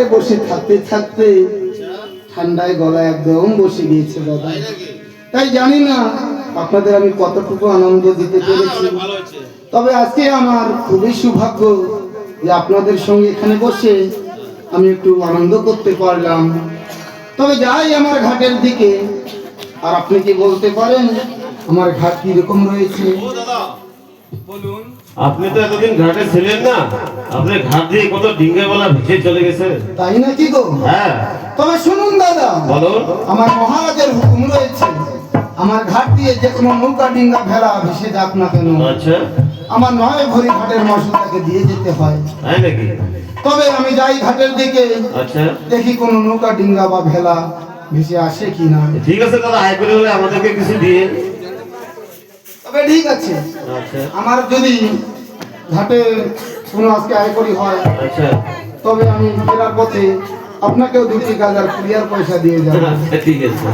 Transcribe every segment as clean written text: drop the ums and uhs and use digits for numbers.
জায়গায় বসে থাকতে থাকতে ঠান্ডায় গলা একদম বসে গিয়েছে দাদা। তাই জানি না আপনাদের আমি কতটুকু আনন্দ দিতে পেরেছি। তবে আজকে আমার খুবই সৌভাগ্য যে আপনাদের সঙ্গে এখানে বসে আমি একটু আনন্দ করতে পারলাম। তবে যাই আমার ঘাটের দিকে, আর আপনি কি বলতে পারেন আমার ঘাট কিরকম রয়েছে? আপনি তো এতদিন ঘাটে ছিলেন না, আপনার ঘাট দিয়ে কত ডিঙ্গাওয়ালা ভেসে চলে গেছে। তাই নাকি গো? হ্যাঁ। তবে শুনুন দাদা, বলুন। আমার মহারাজের হুকুম রয়েছে আমার ঘাট দিয়ে যে কোনো নৌকা ডিঙ্গা ভেড়া ভেসে যাক না কেন, আচ্ছা, আমার 9 ভরি ঘাটের মাসুলটাকে দিয়ে যেতে হয়। তাই নাকি? তবে আমি যাই ঘাটের দিকে, আচ্ছা, দেখি কোনো নৌকা ডিঙ্গা বা ভেলা ভেসে আসে কিনা। ঠিক আছে দাদা, আয় করে হলে আমাদেরকে কিছু দিয়ে। তবে ঠিক আছে, আচ্ছা আমার যদি ঘাটে কোনো আজকে আয় করি হয়, আচ্ছা তবে আমি ফেরার পথে আপনাকেও 2টি গাজার কুরিয়ার পয়সা দিয়ে যাব। আচ্ছা, ঠিক আছে।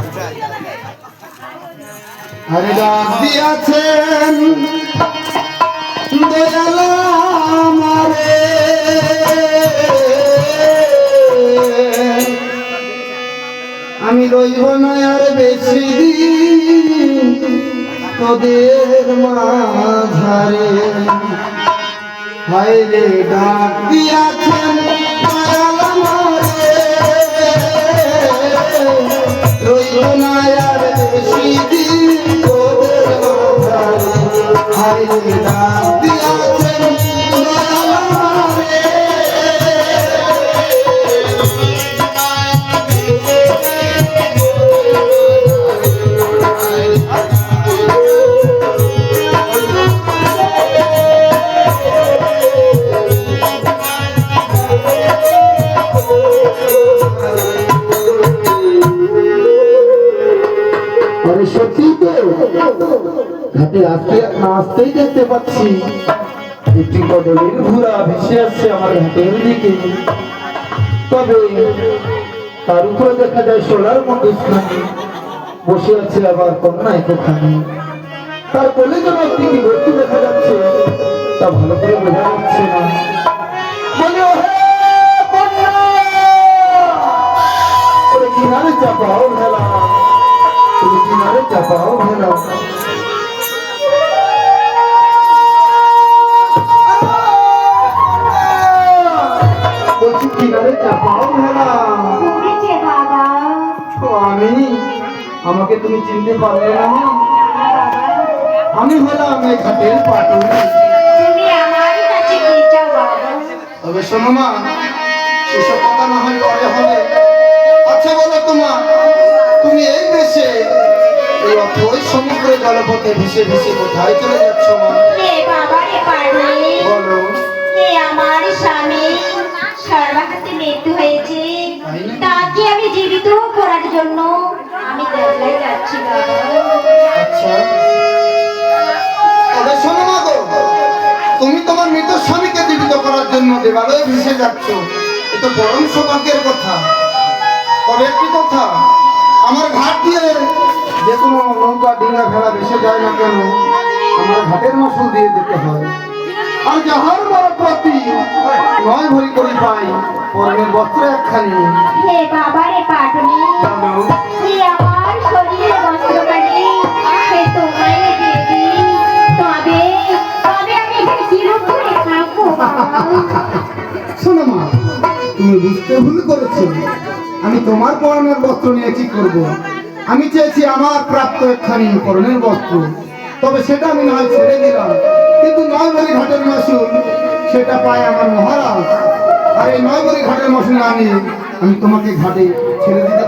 আরে ডাক দিয়াছেন দয়াল আমারে, আমি রইব না আর বেশি দিন তোদের মাঝারে। হায় রে ডাক দিয়াছেন দয়াল আমারে, রইব না আর বেশি দিন তোদের মাঝারে। হায় রে ডাক দিয়াছেন দয়াল আমারে। আরে সত্যি তো, ঘাটে আসতেই দেখতে পাচ্ছি একটি কদলের ঘোড়া ভেসে আসছে আমার ঘাটের দিকে। তবে তার উপরে দেখা যায় সোলার মতো স্থানে বসে আছে আবার কন্যা একখানে। তার কোলে যেন একটি কি বস্তু দেখা যাচ্ছে, তা ভালো করে বোঝা যাচ্ছে না। বলে, "ও হে কন্যা, ওরে কিনারে চাপাও ভেলা, কিনারে চাপাও ভেলা।" বলছি কিনারে চাপাও ভেলা। তো আমি, আমাকে তুমি চিনতে পারলে না? আমি হলাম এই ঘাটের পাটুলি। তবে শোনো মা, সেসব কথা না হয় পরে হবে। আচ্ছা বলো তোমার, তুমি এই দেশে এই অথই সমুদ্রে জলপথে ভেসে ভেসে কোথায় চলে যাচ্ছ মা? বলো। আমার স্বামী সর্বাঘাতে মৃত্যু হয়েছে, তাকে আমি জীবিত করার জন্য আমি দেবলায় যাচ্ছি বাবা। আচ্ছা, তবে শোনো মা গো, তুমি তোমার মৃত স্বামীকে জীবিত করার জন্য দেবালয়ে ভেসে যাচ্ছ, এ তো পরম সৌভাগ্যের কথা। তবে একটি কথা, আমার ঘাট দিয়ে যে কোনো নৌকা ডিঙা ভেড়া ভেসে যায় না কেন, আমার ঘাটের মাসুল দিয়ে দিতে হয়। আর যাহার বড় প্রতি 9 ভরি করে পাই পরনের বস্ত্র একখানি। হে বাবা রে পাটনি, হে আমার শরীরে বস্ত্রখানি, হে তোমায় দিয়ে দিই, তবে তবে আমি এখানে কিরূপ করে থাকবো বাবা? শোনো মা, তুমি বুঝতে ভুল করেছো। আমি তোমার পরনের বস্ত্র নিয়ে কি করব? আমি চেয়েছি আমার প্রাপ্ত একখানি পরনের বস্ত্র, তবে সেটা আমি নয় ছেড়ে দিলাম, কিন্তু 9 ভরি ঘাটের মাসুল সেটা পায় আমার মহারাজ। আর এই 9 ভরি ঘাটের মাসুল আমি তোমাকে ঘাটে ছেড়ে দিতে